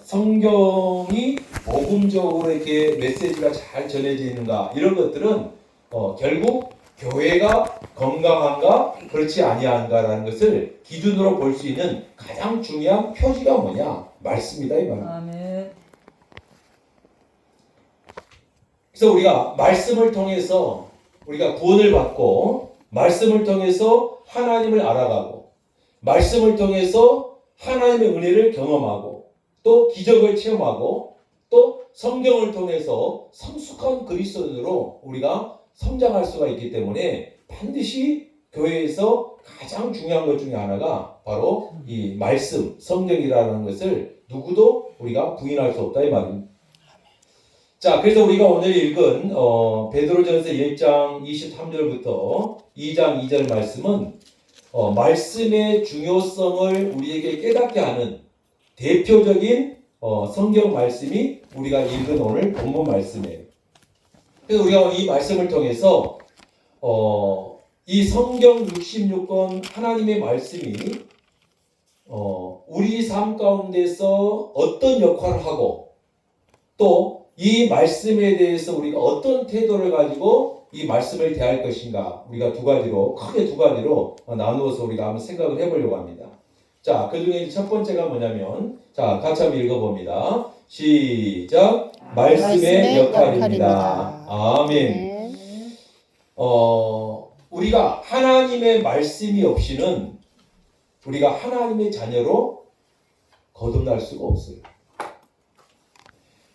성경이 복음적으로 이렇게 메시지가 잘 전해지는가 이런 것들은 결국 교회가 건강한가 그렇지 아니한가라는 것을 기준으로 볼 수 있는 가장 중요한 표지가 뭐냐? 말씀이다 이 말입니다. 아멘. 그래서 우리가 말씀을 통해서 우리가 구원을 받고 말씀을 통해서 하나님을 알아가고 말씀을 통해서 하나님의 은혜를 경험하고 또 기적을 체험하고 또 성경을 통해서 성숙한 그리스도인으로 우리가 성장할 수가 있기 때문에 반드시 교회에서 가장 중요한 것 중에 하나가 바로 이 말씀, 성경이라는 것을 누구도 우리가 부인할 수 없다 이 말입니다. 자, 그래서 우리가 오늘 읽은 베드로전서 1장 23절부터 2장 2절 말씀은 말씀의 중요성을 우리에게 깨닫게 하는 대표적인 성경 말씀이 우리가 읽은 오늘 본문 말씀이에요. 그래서 우리가 이 말씀을 통해서 이 성경 66권 하나님의 말씀이 우리 삶 가운데서 어떤 역할을 하고 또 이 말씀에 대해서 우리가 어떤 태도를 가지고 이 말씀을 대할 것인가 우리가 크게 두 가지로 나누어서 우리가 한번 생각을 해보려고 합니다. 자, 그 중에 첫 번째가 뭐냐면 자, 같이 한번 읽어봅니다. 시작. 말씀의 역할입니다. 아멘. 우리가 하나님의 말씀이 없이는 우리가 하나님의 자녀로 거듭날 수가 없어요.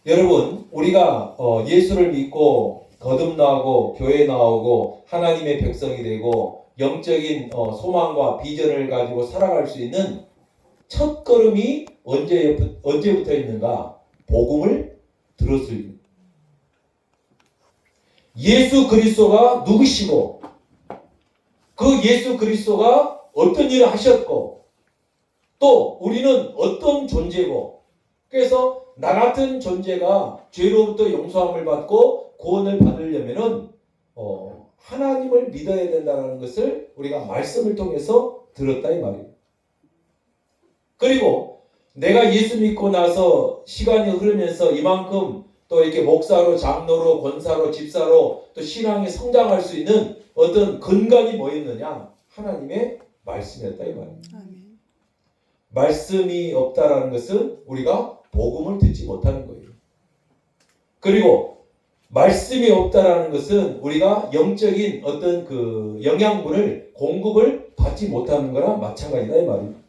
여러분, 우리가 예수를 믿고 거듭나고 교회 나오고 하나님의 백성이 되고 영적인 소망과 비전을 가지고 살아갈 수 있는 첫 걸음이 언제부터 있는가? 복음을 들었을 때. 예수 그리스도가 누구시고 그 예수 그리스도가 어떤 일을 하셨고 또 우리는 어떤 존재고 그래서 나 같은 존재가 죄로부터 용서함을 받고 구원을 받으려면은 하나님을 믿어야 된다는 것을 우리가 말씀을 통해서 들었다 이 말이에요. 그리고 내가 예수 믿고 나서 시간이 흐르면서 이만큼 또 이렇게 목사로 장로로 권사로 집사로 또 신앙이 성장할 수 있는 어떤 근간이 뭐였느냐? 하나님의 말씀이었다 이 말이에요. 말씀이 없다라는 것은 우리가 복음을 듣지 못하는 거예요. 그리고 말씀이 없다라는 것은 우리가 영적인 어떤 그 영양분을 공급을 받지 못하는 거랑 마찬가지다 이 말입니다.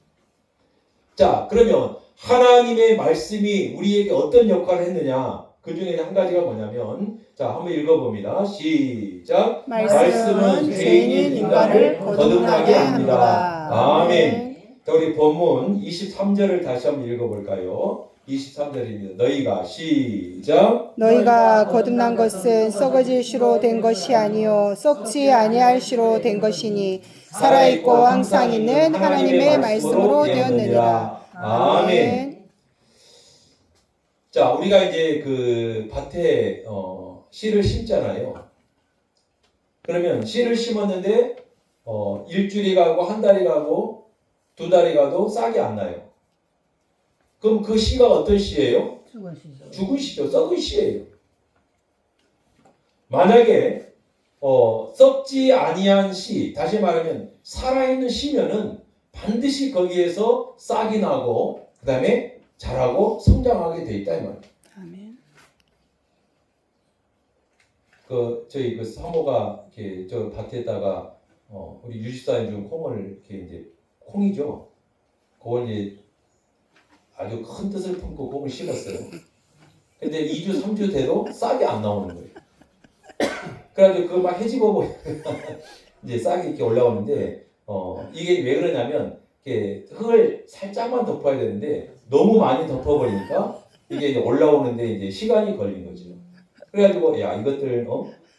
자, 그러면 하나님의 말씀이 우리에게 어떤 역할을 했느냐? 그 중에 한 가지가 뭐냐면 자, 한번 읽어봅니다. 시작. 말씀은 죄인인 인간을 거듭나게 합니다. 아멘. 자, 우리 본문 23절을 다시 한번 읽어볼까요? 23절입니다. 너희가 시작. 너희가 거듭난 것은 썩어질 시로 된 것이 아니요 썩지 아니할 시로 된 것이니 살아있고 항상 있는 하나님의 말씀으로 되었느니라. 아멘. 자, 우리가 이제 그 밭에 씨를 심잖아요. 그러면 씨를 심었는데 일주일이 가고 한 달이 가고 두 달이 가도 싹이 안 나요. 그럼 그 씨가 어떤 씨예요? 죽은 씨죠. 썩은 씨예요. 만약에 썩지 아니한 씨, 다시 말하면 살아있는 씨면은 반드시 거기에서 싹이 나고 그 다음에 자라고 성장하게 돼 있다 이 말이에요. 아멘. 저희 그 사모가 이렇게 저 밭에다가 우리 유지사님 중 콩을 이렇게 이제 콩이죠. 그걸 이제 아주 큰 뜻을 품고 콩을 심었어요. 근데 2주, 3주 돼도 싹이 안 나오는 거예요. 그래가지고 그걸 막 헤집어 보니까 이제 싹이 이렇게 올라오는데, 이게 왜 그러냐면, 이렇게 흙을 살짝만 덮어야 되는데, 너무 많이 덮어버리니까, 이게 이제 올라오는데 이제 시간이 걸린 거죠. 그래가지고, 야, 이것들,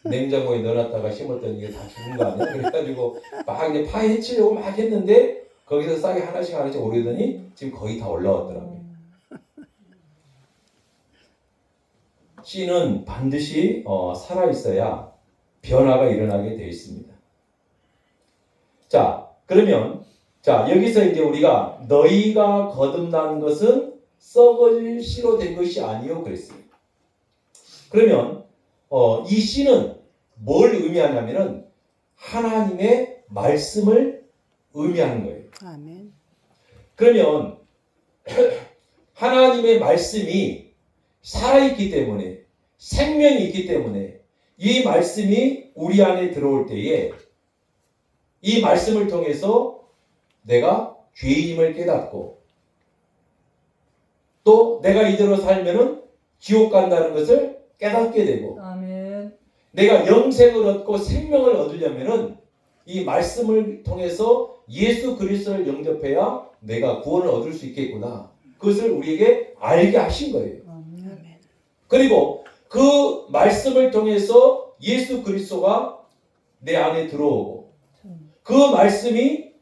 냉장고에 넣어놨다가 심었더니 이게 다 죽은 거 아니야? 그래가지고, 막 이제 파헤치려고 막 했는데, 거기서 싹이 하나씩 오르더니 지금 거의 다 올라왔더라고요. 씨는 반드시 살아있어야 변화가 일어나게 되어 있습니다. 자, 그러면 자 여기서 이제 우리가 너희가 거듭난 것은 썩어질 씨로 된 것이 아니요 그랬어요. 그러면 이 씨는 뭘 의미하냐면은 하나님의 말씀을 의미하는 거예요. 아멘. 그러면 하나님의 말씀이 살아있기 때문에 생명이 있기 때문에 이 말씀이 우리 안에 들어올 때에 이 말씀을 통해서 내가 죄인임을 깨닫고 또 내가 이대로 살면은 지옥 간다는 것을 깨닫게 되고 아멘. 내가 영생을 얻고 생명을 얻으려면은 이 말씀을 통해서 예수 그리스도를 영접해야 내가 구원을 얻을 수 있겠구나. 그것을 우리에게 알게 하신 거예요. 아멘. 그리고 그 말씀을 통해서 예수 그리스도가 내 안에 들어오고 그 말씀이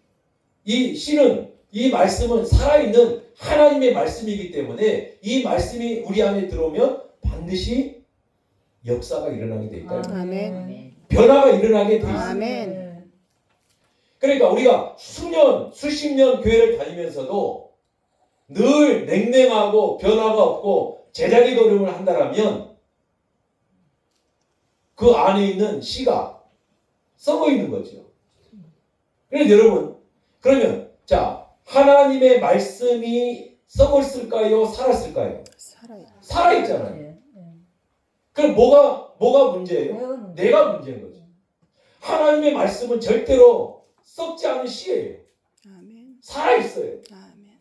이 말씀은 살아있는 하나님의 말씀이기 때문에 이 말씀이 우리 안에 들어오면 반드시 역사가 일어나게 돼 있다. 아멘. 변화가 일어나게 돼 있습니다. 아멘. 그러니까 우리가 수십 년 교회를 다니면서도 늘 냉랭하고 변화가 없고 제자리 걸음을 한다라면 그 안에 있는 씨가 썩어 있는 거죠. 그래서 여러분, 그러면 자 하나님의 말씀이 썩었을까요? 살았을까요? 살아있잖아요. 예, 예. 그럼 뭐가 문제예요? 내가 내가 문제인 거죠. 하나님의 말씀은 절대로 썩지 않은 씨예요. 아멘. 살아있어요. 아멘.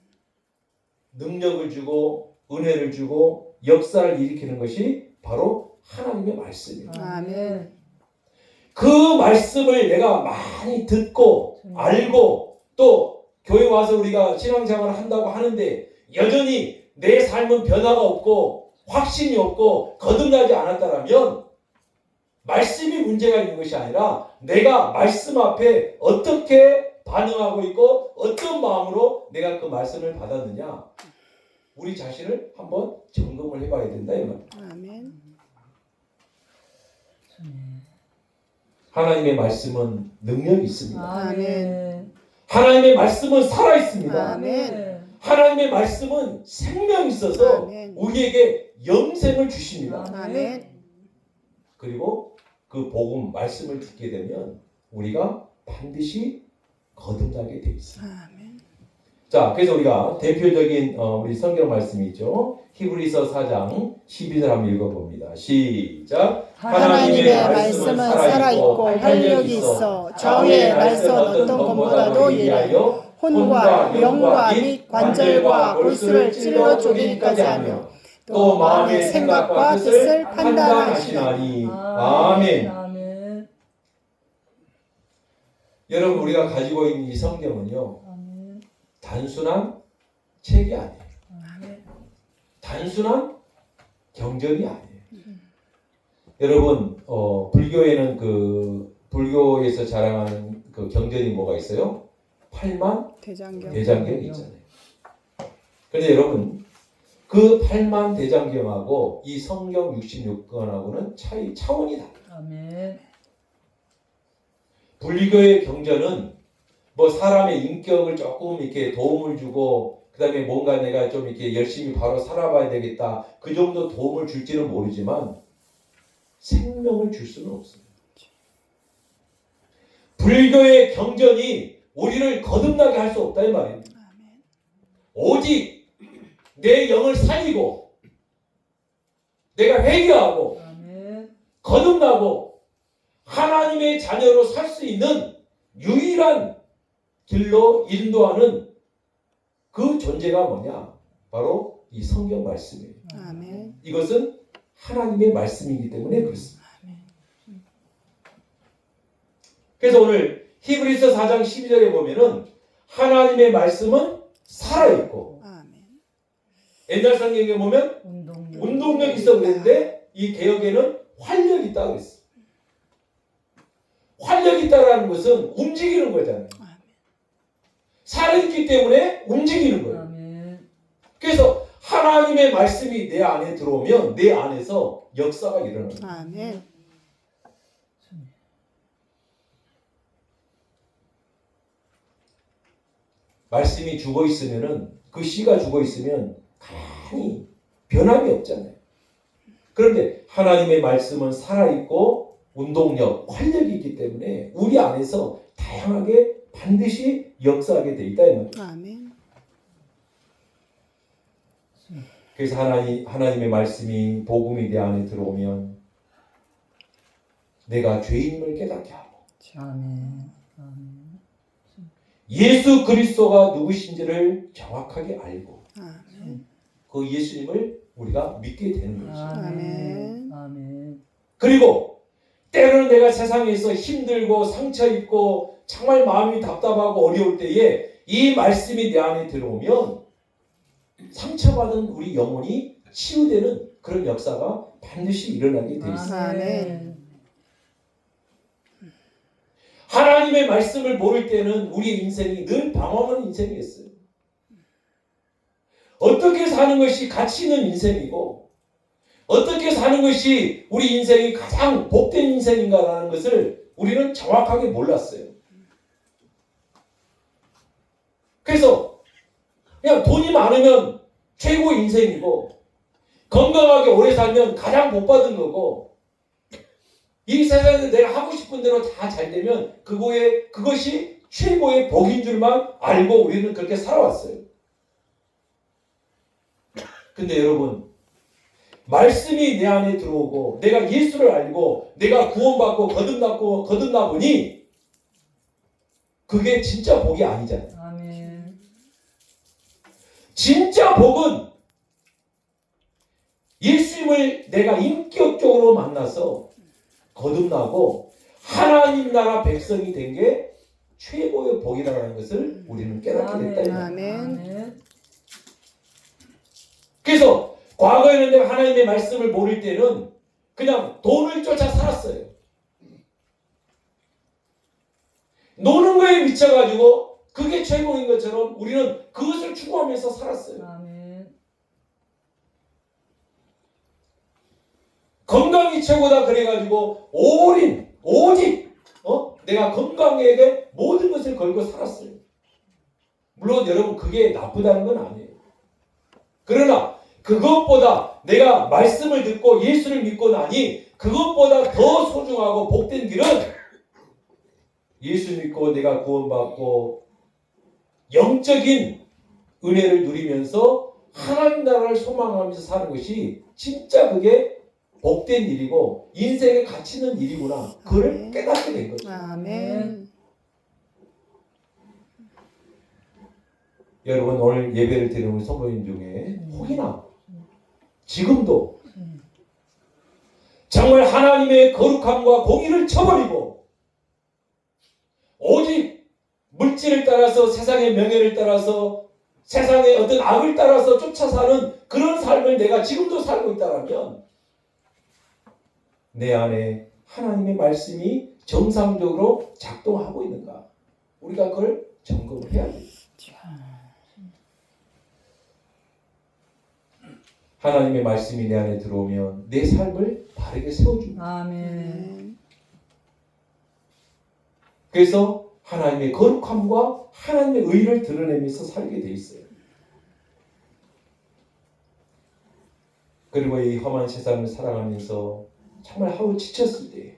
능력을 주고 은혜를 주고 역사를 일으키는 것이 바로 하나님의 말씀이에요. 아멘. 그 말씀을 내가 많이 듣고 알고 또 교회 와서 우리가 신앙생활을 한다고 하는데 여전히 내 삶은 변화가 없고 확신이 없고 거듭나지 않았다면 말씀이 문제가 있는 것이 아니라 내가 말씀 앞에 어떻게 반응하고 있고 어떤 마음으로 내가 그 말씀을 받았느냐 우리 자신을 한번 점검을 해봐야 된다 이 말이에요. 아멘. 하나님의 말씀은 능력이 있습니다. 아멘. 하나님의 말씀은 살아있습니다. 아멘. 하나님의 말씀은 생명이 있어서 아멘. 우리에게 영생을 주십니다. 아멘. 그리고 그 복음 말씀을 듣게 되면 우리가 반드시 거듭나게 돼 있습니다. 아멘. 자, 그래서 우리가 대표적인 우리 성경 말씀이 있죠. 히브리서 4장 12절 한번 읽어봅니다. 시작. 하나님의 말씀은 살아있고 활력이 있어 저의 말씀 어떤 것보다도 예리하여 혼과 영과 및 관절과 골수를 찔러 쪼개기까지 하며 또 마음의 생각과 뜻을 판단하시나니. 아멘. 아멘. 여러분 우리가 가지고 있는 이 성경은요. 아멘. 단순한 책이 아니에요. 아멘. 단순한 경전이 아니에요. 여러분 불교에는 불교에서 자랑하는 그 경전이 뭐가 있어요? 8만 대장경. 대장경이 있잖아요. 그런데 여러분 그 8만 대장경하고 이 성경 66권하고는 차원이 달라요. 아멘. 불교의 경전은 뭐 사람의 인격을 조금 이렇게 도움을 주고 그다음에 뭔가 내가 좀 이렇게 열심히 바로 살아봐야 되겠다 그 정도 도움을 줄지는 모르지만 생명을 줄 수는 없습니다. 불교의 경전이 우리를 거듭나게 할 수 없다 이 말이에요. 오직 내 영을 살리고 내가 회개하고 아멘. 거듭나고 하나님의 자녀로 살 수 있는 유일한 길로 인도하는 그 존재가 뭐냐? 바로 이 성경 말씀이에요. 아멘. 이것은 하나님의 말씀이기 때문에 그렇습니다. 그래서 오늘 히브리서 4장 12절에 보면은 하나님의 말씀은 살아있고 아멘. 옛날 성경에 보면 운동력이 있어 그랬는데 이 개혁에는 활력이 있다고 그랬어요. 활력이 있다라는 것은 움직이는 거잖아요. 살아있기 때문에 움직이는 거예요. 아멘. 그래서 하나님의 말씀이 내 안에 들어오면 내 안에서 역사가 일어나요. 아멘. 말씀이 죽어 있으면은 그 씨가 죽어 있으면 가만히 여전히 변함이 없잖아요. 그런데 하나님의 말씀은 살아있고 운동력, 활력이 있기 때문에 우리 안에서 다양하게 반드시 역사하게 돼 있다 이 말이에요. 아멘. 그래서 하나님의 말씀이 복음이 내 안에 들어오면 내가 죄인임을 깨닫게 하고 아멘. 아멘. 예수 그리스도가 누구신지를 정확하게 알고 아멘. 그 예수님을 우리가 믿게 되는 것이죠. 아멘. 아멘. 그리고 때로는 내가 세상에서 힘들고 상처 입고 정말 마음이 답답하고 어려울 때에 이 말씀이 내 안에 들어오면 상처받은 우리 영혼이 치유되는 그런 역사가 반드시 일어나게 돼 있어요. 아멘. 하나님의 말씀을 모를 때는 우리 인생이 늘 방황하는 인생이었어요. 어떻게 사는 것이 가치 있는 인생이고 어떻게 사는 것이 우리 인생이 가장 복된 인생인가라는 것을 우리는 정확하게 몰랐어요. 그래서 그냥 돈이 많으면 최고 인생이고 건강하게 오래 살면 가장 복 받은 거고 이 세상에서 내가 하고 싶은 대로 다 잘 되면 그것이 최고의 복인 줄만 알고 우리는 그렇게 살아왔어요. 근데 여러분 말씀이 내 안에 들어오고 내가 예수를 알고 내가 구원받고 거듭나 보니 그게 진짜 복이 아니잖아요. 아멘. 진짜 복은 예수님을 내가 인격적으로 만나서 거듭나고 하나님 나라 백성이 된 게 최고의 복이라는 것을 우리는 깨닫게 됐다. 아멘. 그래서 과거에는 내가 하나님의 말씀을 모를 때는 그냥 돈을 쫓아 살았어요. 노는 거에 미쳐가지고 그게 최고인 것처럼 우리는 그것을 추구하면서 살았어요. 아멘. 건강이 최고다 그래가지고 오직 내가 건강에게 모든 것을 걸고 살았어요. 물론 여러분 그게 나쁘다는 건 아니에요. 그러나 그것보다 내가 말씀을 듣고 예수를 믿고 나니 그것보다 더 소중하고 복된 길은 예수 믿고 내가 구원받고 영적인 은혜를 누리면서 하나님 나라를 소망하면서 사는 것이 진짜 그게 복된 일이고 인생의 가치 있는 일이구나. 그걸 깨닫게 된 거죠. 아멘. 여러분 오늘 예배를 드리는 우리 성도님 중에 혹이나 지금도 정말 하나님의 거룩함과 공의를 쳐버리고 오직 물질을 따라서 세상의 명예를 따라서 세상의 어떤 악을 따라서 쫓아 사는 그런 삶을 내가 지금도 살고 있다면 내 안에 하나님의 말씀이 정상적으로 작동하고 있는가? 우리가 그걸 점검을 해야 돼요. 하나님의 말씀이 내 안에 들어오면 내 삶을 바르게 세워줍니다. 아멘. 그래서 하나님의 거룩함과 하나님의 의를 드러내면서 살게 돼 있어요. 그리고 이 험한 세상을 살아가면서 정말 하루 지쳤을 때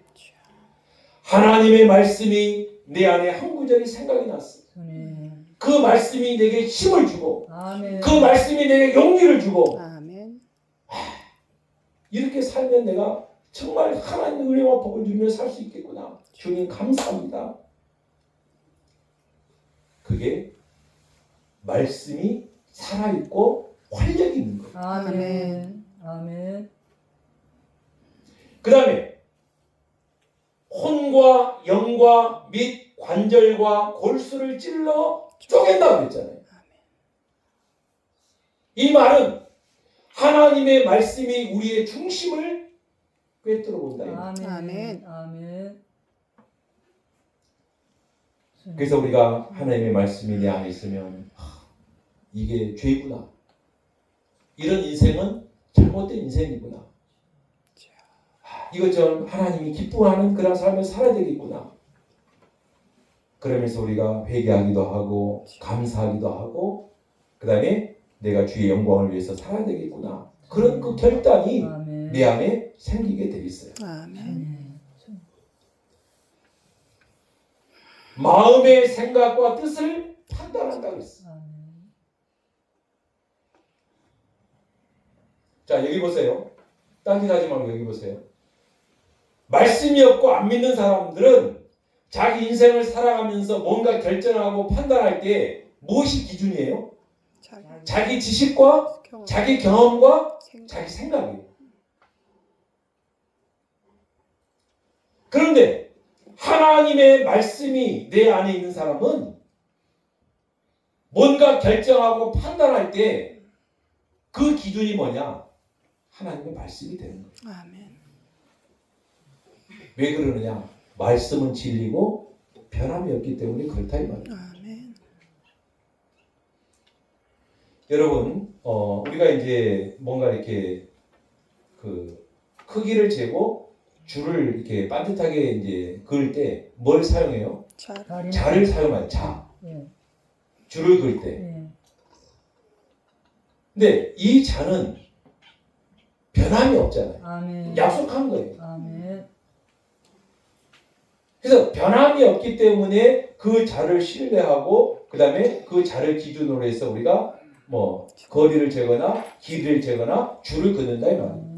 하나님의 말씀이 내 안에 한 구절이 생각이 났어요. 그 말씀이 내게 힘을 주고 아멘. 그 말씀이 내게 용기를 주고 아멘. 이렇게 살면 내가 정말 하나님의 은혜와 복을 누리며 살 수 있겠구나. 주님 감사합니다. 그게 말씀이 살아있고 활력이 있는 거예요. 아멘. 아멘. 그 다음에 혼과 영과 및 관절과 골수를 찔러 쪼갠다고 그랬잖아요. 이 말은 하나님의 말씀이 우리의 중심을 꿰뚫어 본다. 아멘. 아멘. 아멘. 그래서 우리가 하나님의 말씀이 내 안에 있으면 이게 죄구나. 이런 인생은 잘못된 인생이구나. 이것처럼 하나님이 기뻐하는 그런 삶을 살아야 되겠구나. 그러면서 우리가 회개하기도 하고 감사하기도 하고 그 다음에 내가 주의 영광을 위해서 살아야 되겠구나. 그런 그 결단이 아멘. 내 안에 생기게 돼 있어요. 아멘. 마음의 생각과 뜻을 판단한다고 했어. 아멘. 자, 여기 보세요. 딴짓하지 말고 여기 보세요. 말씀이 없고 안 믿는 사람들은 자기 인생을 살아가면서 뭔가 결정하고 판단할 때 무엇이 기준이에요? 자기 지식과 자기 경험과 자기 생각이에요. 그런데 하나님의 말씀이 내 안에 있는 사람은 뭔가 결정하고 판단할 때 그 기준이 뭐냐? 하나님의 말씀이 되는 거예요. 아멘. 왜 그러느냐? 말씀은 진리고 변함이 없기 때문에 그렇다 이 말이에요. 아멘. 여러분, 우리가 이제 뭔가 이렇게 그 크기를 재고 줄을 이렇게 반듯하게 이제 그을 때 뭘 사용해요? 자를 사용해요. 자. 예. 줄을 그을 때. 예. 근데 이 자는 변함이 없잖아요. 아멘. 약속한 거예요. 아멘. 그래서 변함이 없기 때문에 그 자를 신뢰하고 그 다음에 그 자를 기준으로 해서 우리가 뭐 거리를 재거나 길이를 재거나 줄을 긋는다 이 말이에요.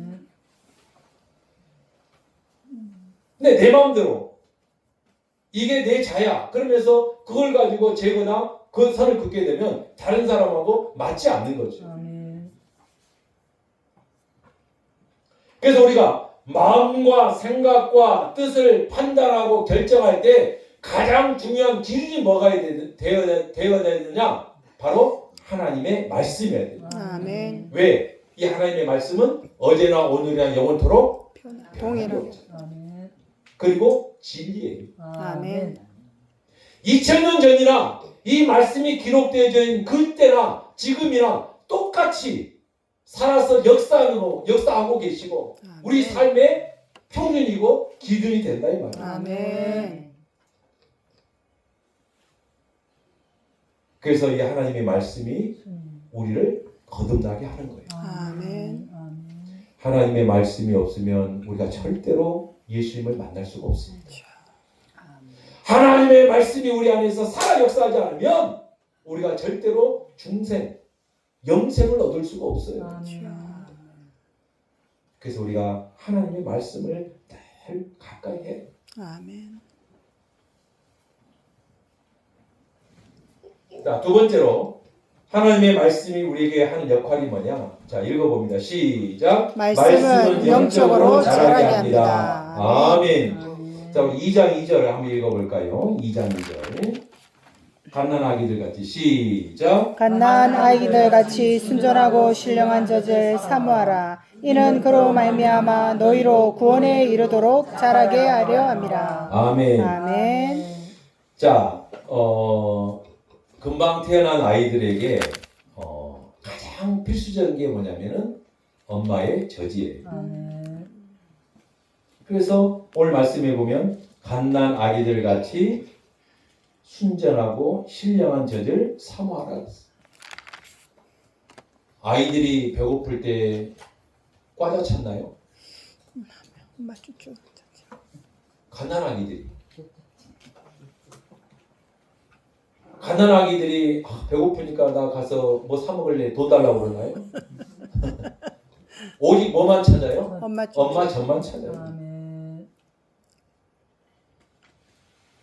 근데 내 마음대로 이게 내 자야 그러면서 그걸 가지고 재거나 그 선을 긋게 되면 다른 사람하고 맞지 않는 거죠. 아멘. 그래서 우리가 마음과 생각과 뜻을 판단하고 결정할 때 가장 중요한 기준이 뭐가 되어야 되느냐? 바로 하나님의 말씀이어야 돼요. 아멘. 왜? 이 하나님의 말씀은 어제나 오늘이나 영원토록 동일하고. 아멘. 그리고 진리예요. 아멘. 2000년 전이나 이 말씀이 기록되어져 있는 그때나 지금이나 똑같이 살아서 역사하고 계시고 우리 삶의 표준이고 기준이 된다 이 말이에요. 아멘. 그래서 이 하나님의 말씀이 우리를 거듭나게 하는 거예요. 아멘. 하나님의 말씀이 없으면 우리가 절대로 예수님을 만날 수가 없습니다. 하나님의 말씀이 우리 안에서 살아 역사하지 않으면 우리가 절대로 중생, 영생을 얻을 수가 없어요. 아멘. 그래서 우리가 하나님의 말씀을 늘 가까이 해요. 아멘. 자, 두 번째로 하나님의 말씀이 우리에게 하는 역할이 뭐냐? 자, 읽어봅니다. 시작. 말씀은 영적으로 자라게 합니다. 아멘. 자, 우리 2장 2절을 한번 읽어볼까요? 2장 2절. 갓난아기들 같이 시작. 갓난 아이들 같이 순전하고 신령한 젖을 사모하라. 이는 그로 말미암아 너희로 구원에 이르도록 자라게 하려 함이라. 아멘. 아멘. 자, 금방 태어난 아이들에게 가장 필수적인 게 뭐냐면은 엄마의 젖이에요. 아멘. 그래서 오늘 말씀해 보면 갓난 아기들 같이 순전하고 신령한 젖을 사모하라 했어요. 아이들이 배고플 때 과자 찾나요? 엄마 쭈쭈. 갓난 아기들이 배고프니까 나 가서 뭐 사 먹을래 돈 달라고 그러나요? 오직 뭐만 찾아요? 엄마 쭈쭈. 엄마 젖만 찾아요. 아멘.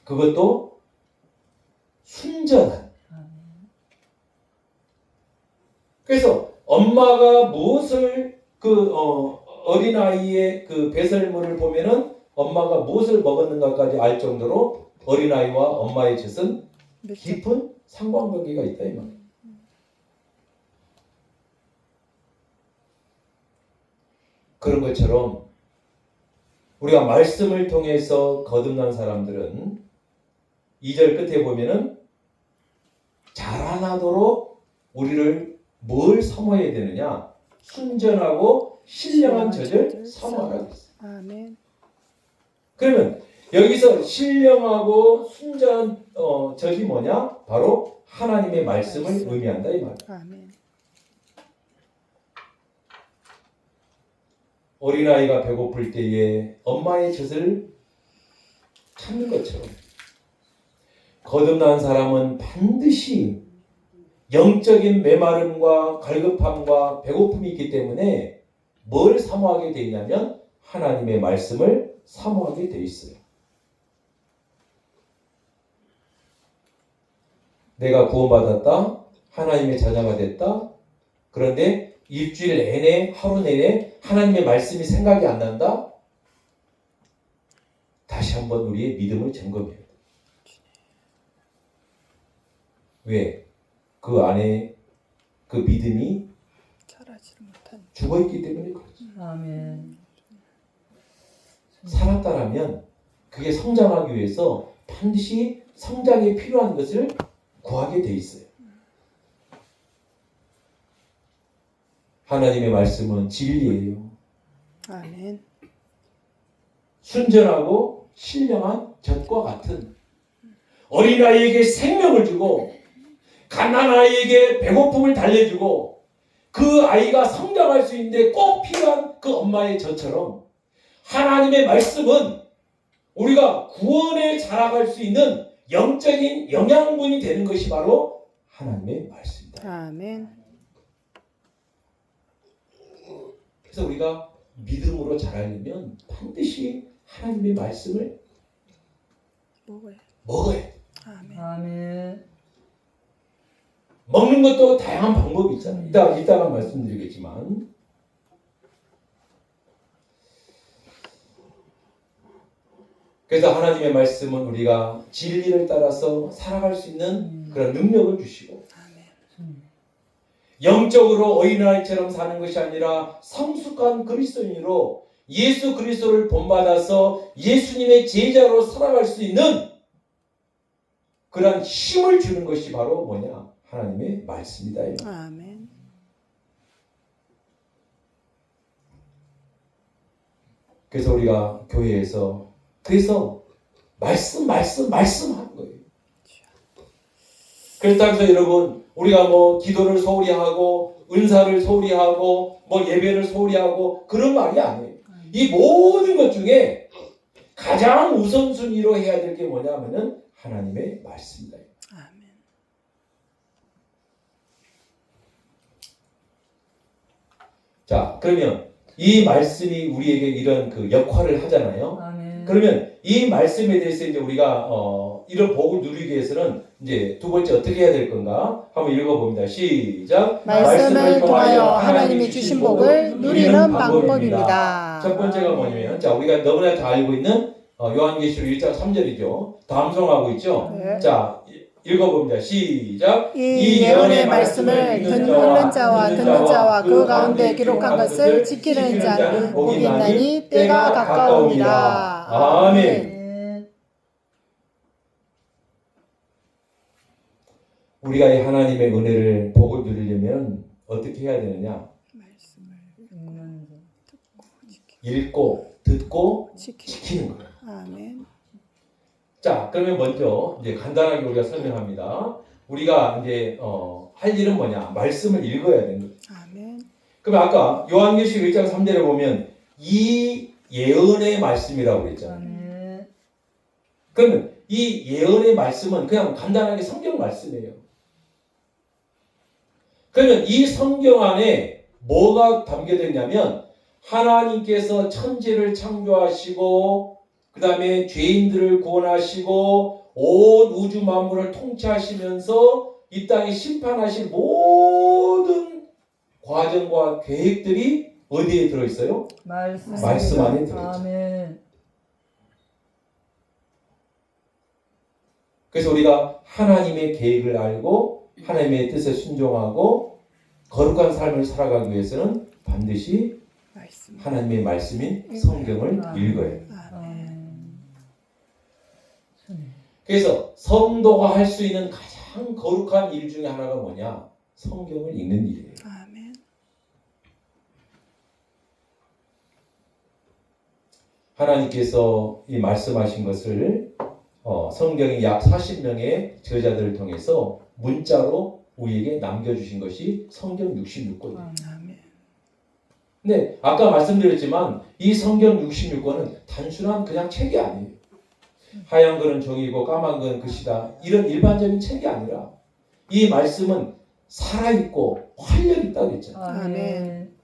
그것도 순전한. 그래서 엄마가 무엇을 어린아이의 그 배설물을 보면은 엄마가 무엇을 먹었는가까지 알 정도로 어린아이와 엄마의 젖은 깊은 상관관계가 있다 이 말이에요. 그런 것처럼 우리가 말씀을 통해서 거듭난 사람들은 2절 끝에 보면은 자라나도록 우리를 뭘 사모해야 되느냐? 순전하고 신령한 젖을 사모하라고 했어요. 아멘. 그러면 여기서 신령하고 순전한 젖이 뭐냐? 바로 하나님의 말씀을 의미한다 이 말이에요. 아멘. 어린아이가 배고플 때에 엄마의 젖을 찾는 것처럼 거듭난 사람은 반드시 영적인 메마름과 갈급함과 배고픔이 있기 때문에 뭘 사모하게 돼 있냐면 하나님의 말씀을 사모하게 돼 있어요. 내가 구원받았다. 하나님의 자녀가 됐다. 그런데 일주일 내내 하루 내내 하나님의 말씀이 생각이 안 난다. 다시 한번 우리의 믿음을 점검해야 돼. 왜? 그 안에 그 믿음이 죽어있기 때문에 그렇지. 아멘. 살았다라면 그게 성장하기 위해서 반드시 성장에 필요한 것을 구하게 돼 있어요. 하나님의 말씀은 진리예요. 아멘. 순전하고 신령한 젖과 같은 어린아이에게 생명을 주고 갓난아이에게 배고픔을 달래주고 그 아이가 성장할 수 있는데 꼭 필요한 그 엄마의 젖처럼 하나님의 말씀은 우리가 구원에 자라갈 수 있는 영적인 영양분이 되는 것이 바로 하나님의 말씀이다. 아멘. 그래서 우리가 믿음으로 자라려면 반드시 하나님의 말씀을 먹어야 돼. 아멘. 아멘. 먹는 것도 다양한 방법이 있잖아요. 이따가 말씀드리겠지만 그래서 하나님의 말씀은 우리가 진리를 따라서 살아갈 수 있는 그런 능력을 주시고 영적으로 어린아이처럼 사는 것이 아니라 성숙한 그리스도인으로 예수 그리스도를 본받아서 예수님의 제자로 살아갈 수 있는 그런 힘을 주는 것이 바로 뭐냐? 하나님의 말씀이다. 아멘. 그래서 우리가 교회에서 그래서 말씀 하는 거예요. 그렇다고 해서 여러분 우리가 뭐 기도를 소홀히 하고 은사를 소홀히 하고 뭐 예배를 소홀히 하고 그런 말이 아니에요. 이 모든 것 중에 가장 우선순위로 해야 될 게 뭐냐면은 하나님의 말씀이다. 아멘. 자, 그러면 이 말씀이 우리에게 이런 그 역할을 하잖아요. 아멘. 그러면 이 말씀에 대해서 이제 우리가 이런 복을 누리기 위해서는 이제 두 번째 어떻게 해야 될 건가? 한번 읽어봅니다. 시작. 말씀을 통하여 하나님이 주신 복을 누리는 방법입니다. 첫 번째가 뭐냐면, 자 우리가 너무나 다 알고 있는 요한계시록 1장 3절이죠. 담송하고 있죠. 네. 자 읽어봅니다. 시작. 이 예언의 말씀을 듣는 자와 듣는 자와 그 가운데 기록한 것을 지키는 자는 복이 있나니 때가 가까우니라. 아멘. 아멘. 우리가 이 하나님의 은혜를 복을 누리려면 어떻게 해야 되느냐? 읽고 듣고 지키는 거예요. 아멘. 자, 그러면 먼저 이제 간단하게 우리가 설명합니다. 우리가 이제 할 일은 뭐냐? 말씀을 읽어야 되는 거예요. 아멘. 그럼 아까 요한계시록 1장 3절에 보면 이 예언의 말씀이라고 그랬잖아요. 아멘. 그러면 이 예언의 말씀은 그냥 간단하게 성경 말씀이에요. 그러면 이 성경 안에 뭐가 담겨져 있냐면 하나님께서 천지를 창조하시고 그 다음에 죄인들을 구원하시고 온 우주 만물을 통치하시면서 이 땅에 심판하실 모든 과정과 계획들이 어디에 들어있어요? 말씀 안에 들어있죠. 아멘. 그래서 우리가 하나님의 계획을 알고 하나님의 뜻에 순종하고 거룩한 삶을 살아가기 위해서는 반드시 하나님의 말씀인 성경을 읽어야 해요. 그래서 성도가 할 수 있는 가장 거룩한 일 중에 하나가 뭐냐? 성경을 읽는 일이에요. 아멘. 하나님께서 이 말씀하신 것을 성경이 약 40명의 저자들을 통해서 문자로 우리에게 남겨주신 것이 성경 66권이에요. 아멘. 근데 아까 말씀드렸지만 이 성경 66권은 단순한 그냥 책이 아니에요. 하얀 글은 종이고 까만 글은 글씨다. 이런 일반적인 책이 아니라 이 말씀은 살아있고 활력 있다고 그랬잖아요. 아멘.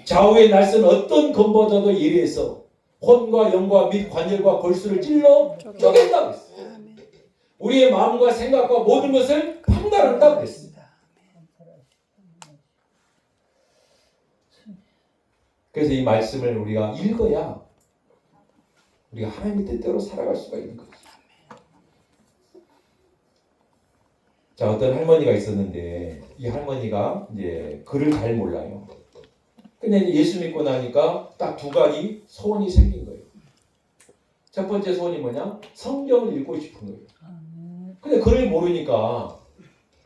좌우의 날선 어떤 건보자도 예리해서 혼과 영과 및 관절과 골수를 찔러 쪼갠다고 했어요. 아멘. 우리의 마음과 생각과 모든 것을 판단한다고 했습니다. 그래서 이 말씀을 우리가 읽어야 우리가 하나님의 뜻대로 살아갈 수가 있는 거죠. 자, 어떤 할머니가 있었는데 이 할머니가 이제 글을 잘 몰라요. 근데 이제 예수 믿고 나니까 딱 두 가지 소원이 생긴 거예요. 첫 번째 소원이 뭐냐? 성경을 읽고 싶은 거예요. 근데 글을 모르니까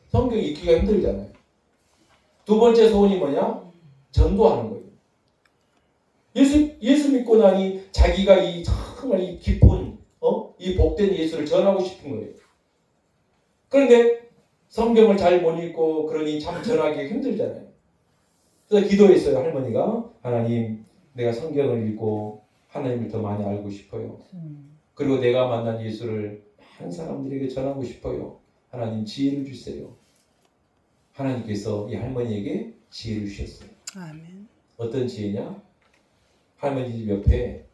성경 읽기가 힘들잖아요. 두 번째 소원이 뭐냐? 전도하는 거예요. 예수 믿고 나니 자기가 이 정말 이 깊은 이 복된 예수를 전하고 싶은 거예요. 그런데 성경을 잘 못 읽고 그러니 참 전하기 힘들잖아요. 그래서 기도했어요. 할머니가 하나님, 내가 성경을 읽고 하나님을 더 많이 알고 싶어요. 그리고 내가 만난 예수를 많은 사람들에게 전하고 싶어요. 하나님 지혜를 주세요. 하나님께서 이 할머니에게 지혜를 주셨어요. 아멘. 어떤 지혜냐? 할머니 집 옆에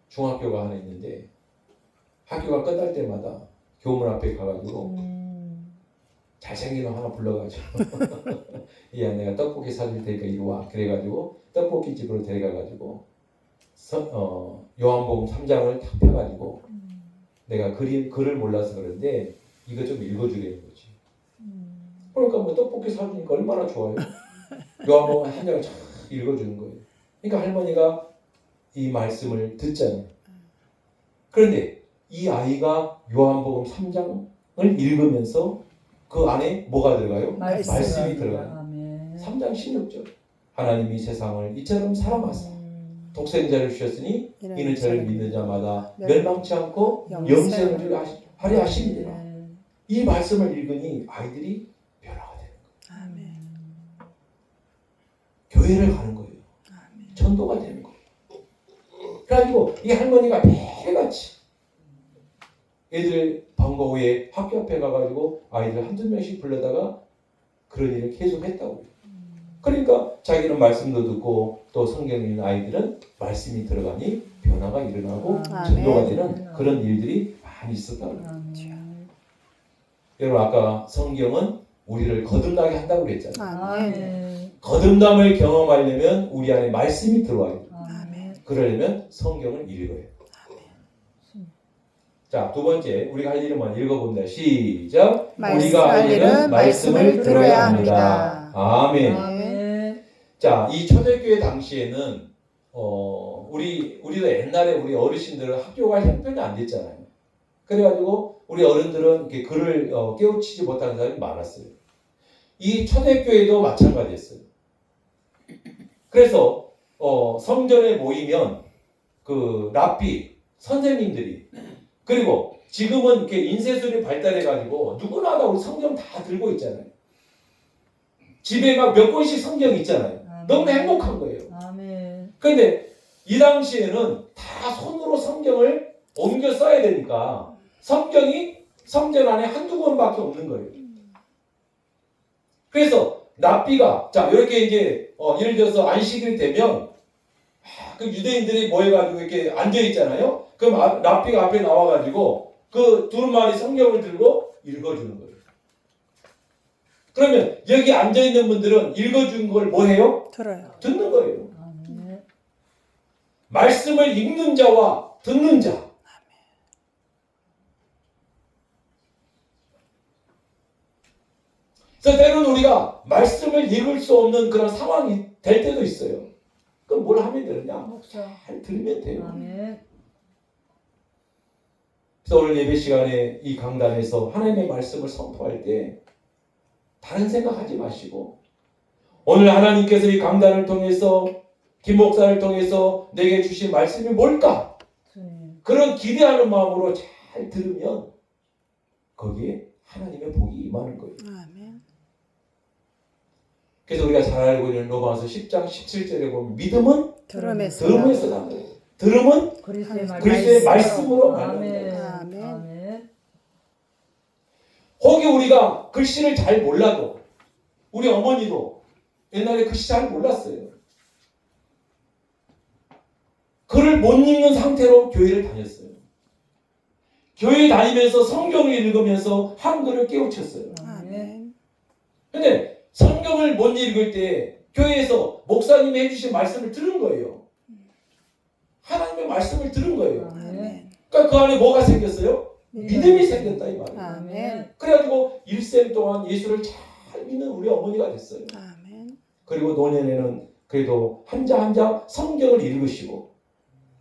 중학교가 하나 있는데 학교가 끝날 때마다 교문 앞에 가가지고 잘생긴 놈 하나 불러가지고 야, 내가 떡볶이 사줄 테니까 이리 와. 그래가지고 떡볶이 집으로 데려가가지고 요한복음 3장을 탁 펴가지고 내가 글을 몰라서 그런데 이거 좀 읽어주려는 거지. 그러니까 뭐 떡볶이 사주니까 얼마나 좋아요. 요한복음 한 장을 쫙 읽어주는 거예요. 그러니까 할머니가 이 말씀을 듣잖아요. 그런데 이 아이가 요한복음 3장을 읽으면서 그 안에 뭐가 들어가요? 말씀이 들어가요. 아멘. 3장 16절. 하나님이 세상을 이처럼 사랑하사 독생자를 주셨으니 이는 저를 믿는 자마다 멸망치 않고 영생을 주려 하려 하심이니라. 이 말씀을 읽으니 아이들이 변화가 되는 거예요. 아멘. 교회를 가는 거예요. 전도가 되는 거예요. 그래가지고 이 할머니가 매일같이 애들 방과 후에 학교 앞에 가가지고 아이들 한두 명씩 불러다가 그런 일을 계속 했다고. 그러니까 자기는 말씀도 듣고 또 성경 읽는 아이들은 말씀이 들어가니 변화가 일어나고 전도가 되는 그런 일들이 많이 있었다고. 여러분 아까 성경은 우리를 거듭나게 한다고 그랬잖아요. 아멘. 거듭남을 경험하려면 우리 안에 말씀이 들어와야 돼요. 아멘. 그러려면 성경을 읽어요. 자, 두 번째 우리가 할 일은 뭐 읽어봅니다. 시작. 우리가 할 일은 말씀을 들어야 합니다. 아멘. 아멘. 자, 이 초대교회 당시에는 우리도 옛날에 우리 어르신들은 학교가 형편이 안 됐잖아요. 그래가지고 우리 어른들은 이렇게 글을 깨우치지 못하는 사람이 많았어요. 이 초대교회도 마찬가지였어요. 그래서 성전에 모이면 그 랍비 선생님들이 그리고 지금은 이렇게 인쇄술이 발달해가지고 누구나 다 우리 성경 다 들고 있잖아요. 집에 막 몇 권씩 성경 있잖아요. 너무 행복한 거예요. 아멘. 그런데 이 당시에는 다 손으로 성경을 옮겨 써야 되니까 성경이 성전 안에 한두 권밖에 없는 거예요. 그래서 랍비가 자 이렇게 이제 예를 들어서 안식일이 되면 그 유대인들이 모여가지고 이렇게 앉아 있잖아요. 그럼 랍비가 앞에 나와가지고 그 두루마리 성경을 들고 읽어주는 거예요. 그러면 여기 앉아 있는 분들은 읽어준 걸 뭐 해요? 들어요. 듣는 거예요. 아멘. 말씀을 읽는 자와 듣는 자. 그래서 때로는 우리가 말씀을 읽을 수 없는 그런 상황이 될 때도 있어요. 그럼 뭘 하면 되느냐? 잘 들으면 돼요. 아멘. 그래서 오늘 예배 시간에 이 강단에서 하나님의 말씀을 선포할 때 다른 생각하지 마시고 오늘 하나님께서 이 강단을 통해서 김 목사를 통해서 내게 주신 말씀이 뭘까? 그런 기대하는 마음으로 잘 들으면 거기에 하나님의 복이 임하는 거예요. 아멘. 그래서 우리가 잘 알고 있는 로마서 10장 17절에 보면 믿음은 들음에서 들음에서 난다. 들음은 그리스도의 그리스도의 말씀으로 말한다. 아멘. 아멘. 아멘. 혹이 우리가 글씨를 잘 몰라도 우리 어머니도 옛날에 글씨 잘 몰랐어요. 글을 못 읽는 상태로 교회를 다녔어요. 교회 다니면서 성경을 읽으면서 한글을 깨우쳤어요. 아멘. 근데 성경을 못 읽을 때 교회에서 목사님이 해주신 말씀을 들은 거예요. 하나님의 말씀을 들은 거예요. 아멘. 그러니까 그 안에 뭐가 생겼어요? 믿음이 생겼다 이 말이에요. 아멘. 그래가지고 일생 동안 예수를 잘 믿는 우리 어머니가 됐어요. 아멘. 그리고 노년에는 그래도 한 장 한 장 성경을 읽으시고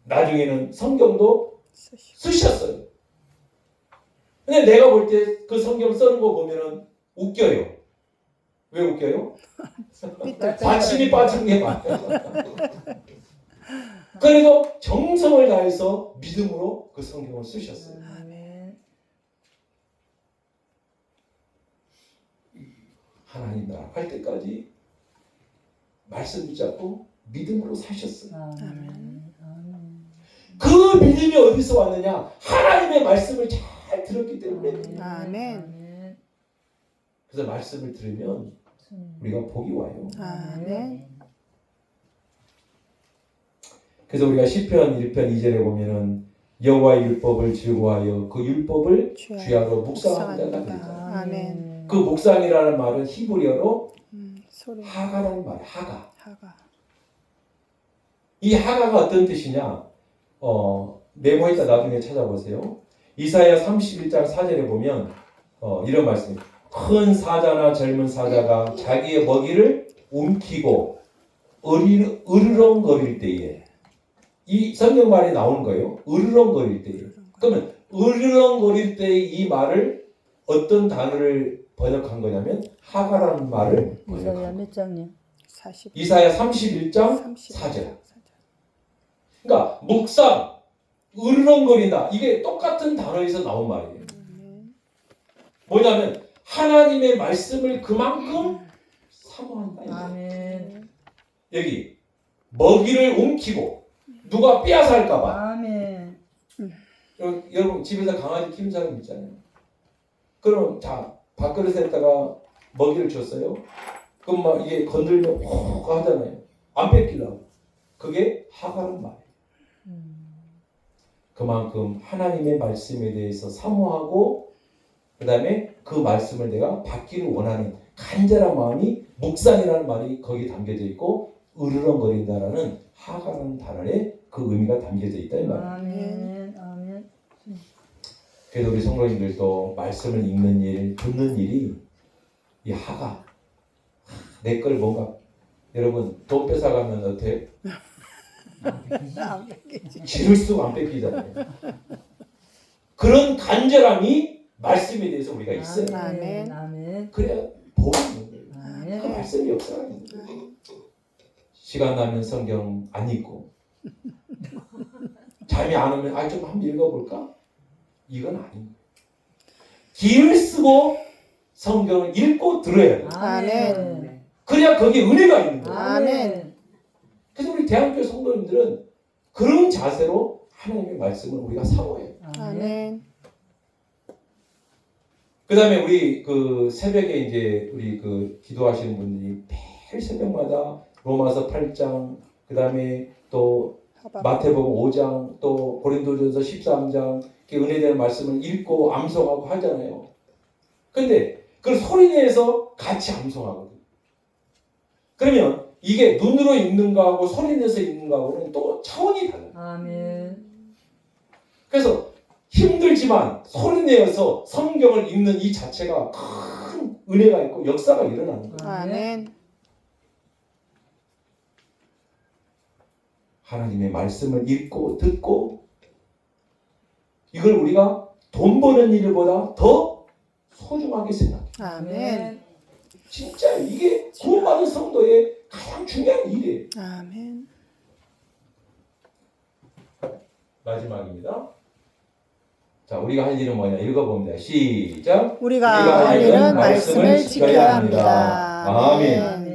나중에는 성경도 쓰셨어요. 근데 내가 볼 때 그 성경 쓰는 거 보면은 웃겨요. 왜 웃겨요? 받침이 빠진 게 많아요. 그래도 정성을 다해서 믿음으로 그 성경을 쓰셨어요. 아멘. 하나님 나라 할 때까지 말씀 붙잡고 믿음으로 사셨어요. 아멘. 아멘. 그 믿음이 어디서 왔느냐? 하나님의 말씀을 잘 들었기 때문에. 아멘. 그래서 말씀을 들으면 우리가 복이 와요. 아멘. 그래서 우리가 시편 1편 2절에 보면은 여호와의 율법을 즐거워하여 그 율법을 주야로 묵상하는 자가 되잖아요. 아멘. 그 묵상이라는 말은 히브리어로 소리. 하가라는 말이에요. 하가. 하가. 이 하가가 어떤 뜻이냐? 메모했다 나중에 찾아보세요. 이사야 31장 4절에 보면 이런 말씀이 큰 사자나 젊은 사자가 자기의 먹이를 움키고 으르렁거릴 때에 이 성경 말이 나오는 거예요. 으르렁거릴 때에. 그러면 으르렁거릴 때 이 말을 어떤 단어를 번역한 거냐면 하가라는 말을 이사야 번역한 몇 장이요? 40. 이사야 31장 4절. 그러니까 묵상, 으르렁거린다. 이게 똑같은 단어에서 나온 말이에요. 뭐냐면 하나님의 말씀을 그만큼 사모한다. 아멘. 여기 먹이를 움키고 누가 빼앗을까봐. 아멘. 여러분 집에서 강아지 키우는 사람 있잖아요. 그럼 자 밥그릇에다가 먹이를 줬어요. 그럼 막 이게 건들면 호 하잖아요. 안 뺏기려고. 그게 하가란 말이에요. 그만큼 하나님의 말씀에 대해서 사모하고 그 다음에 그 말씀을 내가 받기를 원하는 간절한 마음이 묵상이라는 말이 거기에 담겨져 있고 으르렁거린다라는 하가라는 단어에 그 의미가 담겨져 있다 이 말이에요. 아멘. 아멘. 그래서 우리 성도님들도 말씀을 읽는 일, 듣는 일이 이 하가 내 걸 뭔가 여러분 돈 뺏어가면 어때요? 지를 수가 안 뺏기잖아요. 그런 간절함이 말씀에 대해서 우리가 있어요. 아멘. 아멘. 그래야 복이 있는 거예요. 그 아멘. 말씀이 역사하는 거예요. 시간 나면 성경 안 읽고 잠이 안 오면 좀 한번 읽어볼까? 이건 아닌 거예요. 기를 쓰고 성경을 읽고 들어야 돼요. 아멘. 그래야 거기에 은혜가 있는 거예요. 아멘. 그래서 우리 대한교회 성도님들은 그런 자세로 하나님의 말씀을 우리가 사모해요. 아멘. 그 다음에 우리 그 새벽에 이제 우리 그 기도하시는 분들이 매일 새벽마다 로마서 8장, 그 다음에 또 마태복음 5장, 또 고린도전서 13장 이렇게 은혜되는 말씀을 읽고 암송하고 하잖아요. 근데 그걸 소리내서 같이 암송하거든요. 그러면 이게 눈으로 읽는 거하고 소리내서 읽는 거하고는 또 차원이 달라요. 아멘. 그래서 힘들지만 소리내어서 성경을 읽는 이 자체가 큰 은혜가 있고 역사가 일어나는 거예요. 아멘. 하나님의 말씀을 읽고 듣고 이걸 우리가 돈 버는 일보다 더 소중하게 생각해요. 아멘. 진짜 이게 구원받은 성도의 가장 중요한 일이에요. 아멘. 마지막입니다. 자, 우리가 할 일은 뭐냐? 읽어봅니다. 시작. 우리가 할 일은 말씀을 지켜야 합니다. 아멘. 아멘.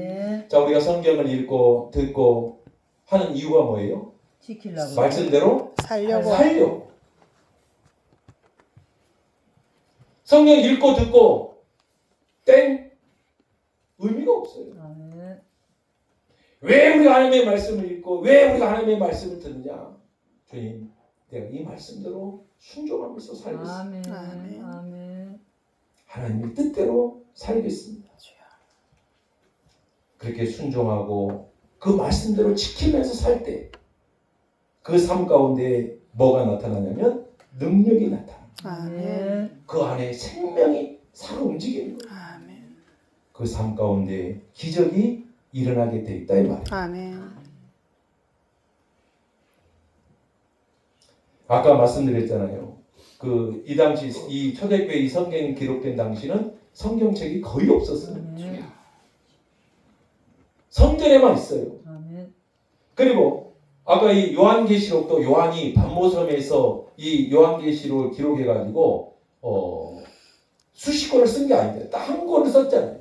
자, 우리가 성경을 읽고 듣고 하는 이유가 뭐예요? 지키려고. 말씀대로 살려고. 살려고. 성경 읽고 듣고 땡 의미가 없어요. 아멘. 왜 우리가 하나님의 말씀을 읽고 왜 우리가 하나님의 말씀을 듣느냐? 주님, 내가 이 말씀대로 순종하면서 살겠습니다. 아멘. 아멘. 아멘. 하나님의 뜻대로 살겠습니다. 그렇게 순종하고 그 말씀대로 지키면서 살 때 그 삶 가운데 뭐가 나타나냐면 능력이 나타납니다. 아멘. 그 안에 생명이 살아 움직이는 거예요. 아멘. 그 삶 가운데 기적이 일어나게 돼 있다 이 말이에요. 아멘. 아까 말씀드렸잖아요. 그 이 당시 이 초대교회 이 성경이 기록된 당시는 성경책이 거의 없었어요. 아멘. 성전에만 있어요. 아멘. 그리고 아까 이 요한계시록도 요한이 반모섬에서 이 요한계시록을 기록해가지고 수십 권을 쓴 게 아닌데 딱 한 권을 썼잖아요.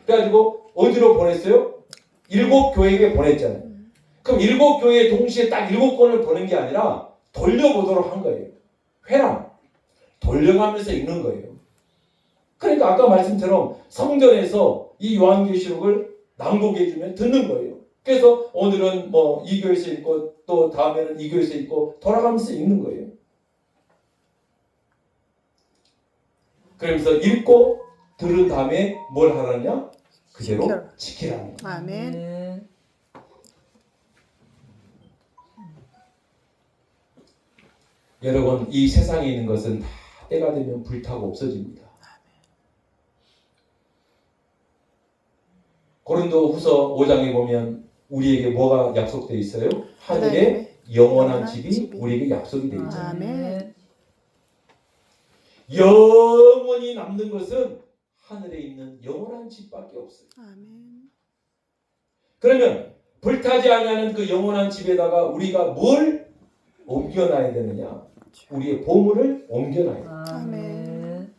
그래가지고 어디로 보냈어요? 7교회에 보냈잖아요. 그럼 7교회에 동시에 딱 7권을 보낸 게 아니라 돌려보도록 한 거예요. 회랑 돌려가면서 읽는 거예요. 그러니까 아까 말씀처럼 성전에서 이 요한계시록을 낭독해주면 듣는 거예요. 그래서 오늘은 뭐 이 교회에서 읽고 또 다음에는 이 교회에서 읽고 돌아가면서 읽는 거예요. 그러면서 읽고 들은 다음에 뭘 하라냐? 그대로 지키라는 거예요. 아멘. 아멘. 여러분, 이 세상에 있는 것은 다 때가 되면 불타고 없어집니다. 고린도후서 5장에 보면 우리에게 뭐가 약속되어 있어요? 하늘에 영원한 집이 우리에게 약속이 되어 있잖아요. 아멘. 영원히 남는 것은 하늘에 있는 영원한 집밖에 없어요. 아멘. 그러면 불타지 아니하는 그 영원한 집에다가 우리가 뭘 옮겨놔야 되느냐? 우리의 보물을 옮겨놔야 돼요. 아멘.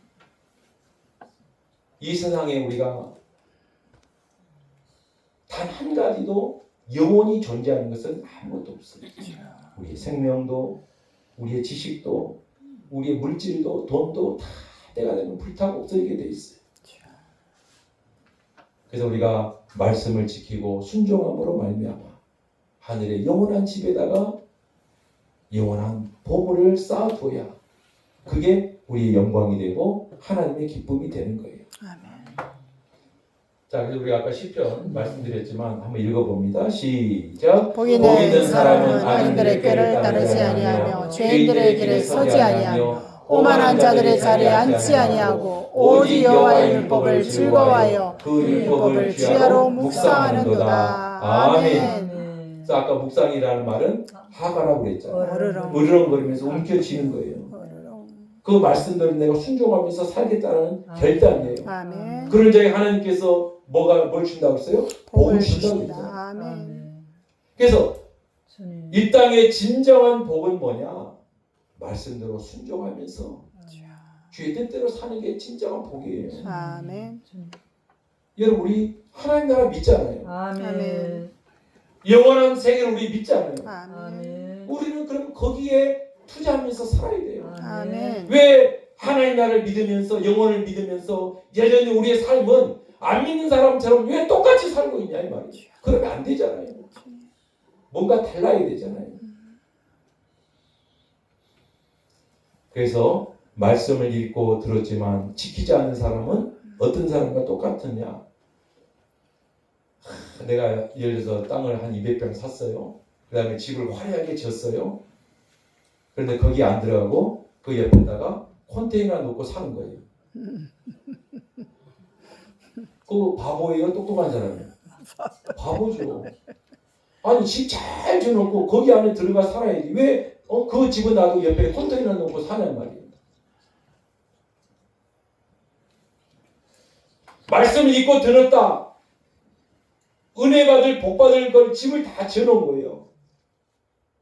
이 세상에 우리가 단 한 가지도 영원히 존재하는 것은 아무것도 없어요. 우리의 생명도, 우리의 지식도, 우리의 물질도, 돈도 다 때가 되면 불타고 없어지게 돼 있어요. 그래서 우리가 말씀을 지키고 순종함으로 말미암아 하늘의 영원한 집에다가 영원한 보물을 쌓아둬야 그게 우리의 영광이 되고 하나님의 기쁨이 되는 거예요. 아멘. 자, 그래서 우리가 아까 시편 말씀드렸지만 한번 읽어봅니다. 시작. 복 있는 사람은 악인들의 꾀를 따르지 아니하며 죄인들의 길에 서지 아니하며 오만한 자들의 자리에 앉지 아니하고 오직 여호와의 율법을 즐거워하여 그 율법을 주야로 묵상하는도다. 아멘. 아멘. 그래서 아까 묵상이라는 말은 하가라고 그랬잖아요. 어르렁. 으르렁거리면서 움켜쥐는 거예요. 그 말씀대로 내가 순종하면서 살겠다는 결단이에요. 아멘. 그런 자에 하나님께서 뭘 준다고 했어요? 복을 복을 준다고 주신다. 했어요. 아멘. 아멘. 그래서 주님. 이 땅의 진정한 복은 뭐냐? 말씀대로 순종하면서 주의 뜻대로 사는 게 진정한 복이에요. 아멘. 주님. 여러분, 우리 하나님 나라 믿잖아요. 아멘. 아멘. 영원한 세계를 우리 믿잖아요. 아멘. 아멘. 우리는 그럼 거기에 투자하면서 살아야 돼요. 아멘. 왜 하나님 나라를 믿으면서 영혼을 믿으면서 여전히 우리의 삶은 안 믿는 사람처럼 왜 똑같이 살고 있냐 이 말이죠. 그러면 안 되잖아요. 뭔가 달라야 되잖아요. 그래서 말씀을 읽고 들었지만 지키지 않는 사람은 어떤 사람과 똑같으냐? 내가 예를 들어서 땅을 한 200평 샀어요. 그 다음에 집을 화려하게 지었어요. 그런데 거기 안 들어가고 그 옆에다가 컨테이너 놓고 사는 거예요. 그 바보예요? 똑똑한 사람이에요? 바보죠. 아니 집 잘 지어놓고 거기 안에 들어가 살아야지. 왜 그 집은 놔두고 옆에 컨테이너 놓고 사냔 말이에요. 말씀을 읽고 들었다. 은혜 받을 복 받을 걸 집을 다 지어놓은 거예요.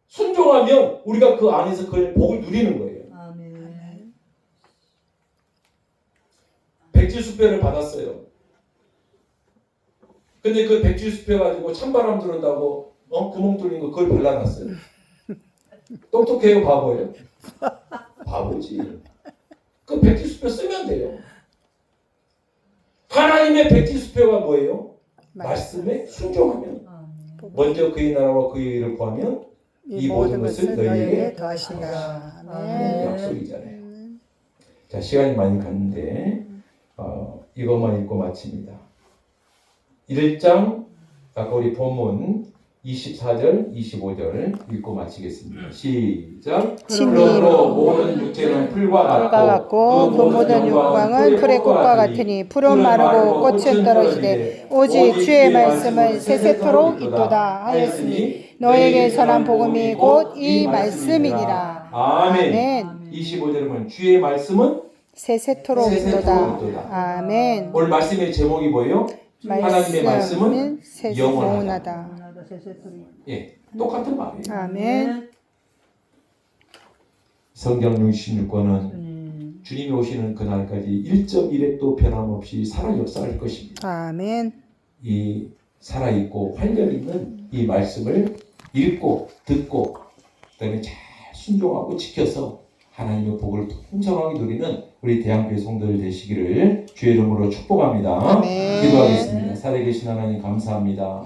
순종하면 우리가 그 안에서 그 복을 누리는 거예요. 아멘. 백지수표를 받았어요. 근데 그 백지 숲해가지고 찬바람 들어온다고 구멍 뚫린 거 그걸 발라놨어요. 똑똑해요, 바보예요? 바보지. 그 백지 숲해 쓰면 돼요. 하나님의 백지 숲해가 뭐예요? 말씀에 순종하면. 아멘. 먼저 그의 나라와 그의 의를 구하면 이 모든 것을 너희에게 더하신다. 그 아멘. 약속이잖아요. 자, 시간이 많이 갔는데 이것만 읽고 마칩니다. 1장 아까 우리 본문 24절, 25절 읽고 마치겠습니다. 시작. 그러므로 모든 육체는 풀과 같고 그 모든 영광은 풀의 꽃과 같으니 풀은 마르고 꽃은 떨어지되 오직 주의 말씀은 세세토록 있도다 하였으니 너에게 전한 복음이 곧 이 말씀이니라. 아멘. 아멘. 25절은 주의 말씀은 세세토록 있도다. 아멘. 오늘 말씀의 제목이 뭐예요? 하나님의 말씀은 영원하다. 영원하다. 하나도 세세토리. 예, 똑같은 말이에요. 아멘. 성경 66권은 주님. 주님이 오시는 그날까지 1.1획도 변함없이 살아 역사할 것입니다. 아멘. 이 살아있고 활력 있는 이 말씀을 읽고 듣고 그다음에 잘 순종하고 지켜서 하나님의 복을 풍성하게 누리는 우리 대한교회 성도들 되시기를 주의 이름으로 축복합니다. 아멘. 기도하겠습니다. 살아계신 하나님 감사합니다.